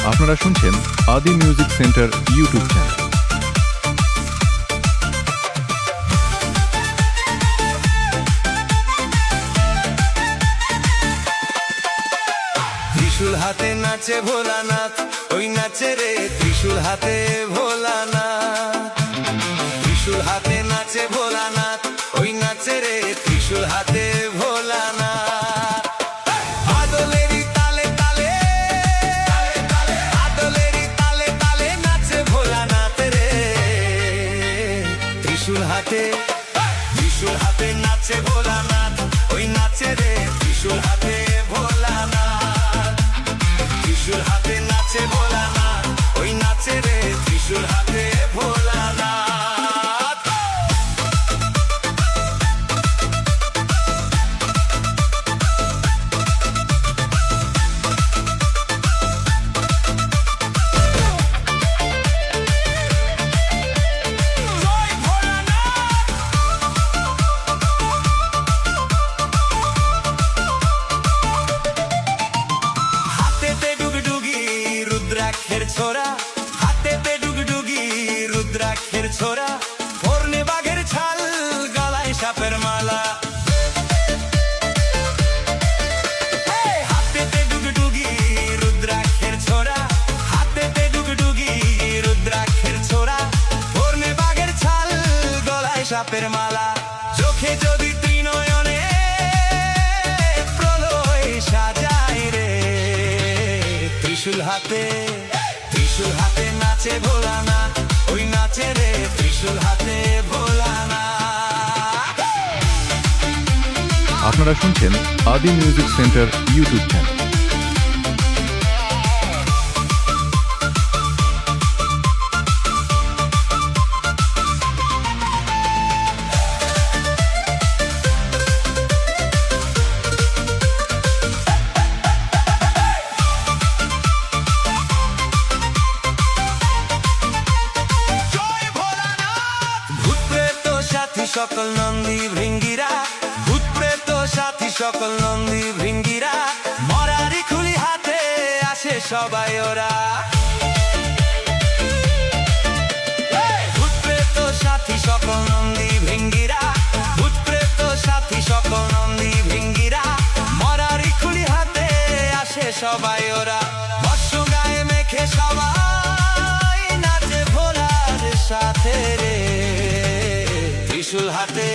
আপনারা শুনছেন আদি মিউজিক সেন্টার ইউটিউব চ্যানেল। ত্রিশূল হাতে নাচে ভোলানাথ, ওই নাচে রে ত্রিশূল হাতে ভোলানাথ। ত্রিশূল হাতে নাচে ভোলানাথ, ওই নাচে রে ত্রিশূল হাতে ভোলানাথ। আদলেরই তালে তালে, আদলেরই তালে তালে নাচে ভোলানাথ রে। ত্রিশূল হাতে, ত্রিশূল হাতে নাচে ভোলানাথ, ওই নাচে রে ত্রিশূল হাতে ভোলানাথ। ত্রিশূল হাতে নাচে ভোলানাথ, ওই নাচে রে ত্রিশূল হাতে ভোলানাথ। জয় ভোলানাথ। হাতেতে ডুগডুগি রুদ্রাক্ষের ছোরা, হাতেতে ডুগডুগি রুদ্রাক্ষের ছোরা, পরনে বাঘের ছাল, গলায় সাপের মালা। হাতেতে ডুগডুগি রুদ্রাক্ষের ছোরা, হাতেতে ডুগডুগি রুদ্রাক্ষের ছোরা, পরনে বাঘের ছাল, গলায় সাপের মালা। চোখে যদি ত্রিনয়নে প্রলয় সাজায় রে। ত্রিশূল হাতে, ত্রিশূল হাতে নাচে ভোলানাথ, ওই নাচে রে ত্রিশূল হাতে ভোলানাথ। আপনারা শুনছেন আদি মিউজিক সেন্টার ইউটিউব চ্যানেল। জয় ভোলানাথ। ভূত প্রেত সাথী সকল নন্দী ভৃঙ্গিরা, ভূত প্রেত সাথী সকল নন্দী ভৃঙ্গিরা, মরারি খুলি হাতে আসে সবাই ওরা। ভূত প্রেত সাথী সকল নন্দী ভৃঙ্গিরা, ভূত প্রেত সাথী সকল নন্দী ভৃঙ্গিরা, মরারি খুলি হাতে আসে সবাই ওরা। বর্ষ গায়ে মেখে সবাই নাচে ভোলার সাথে রে। ত্রিশূল হাতে,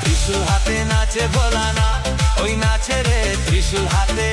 ত্রিশূল হাতে নাচে ভোলানাথ, ওই নাচে রে ত্রিশূল হাতে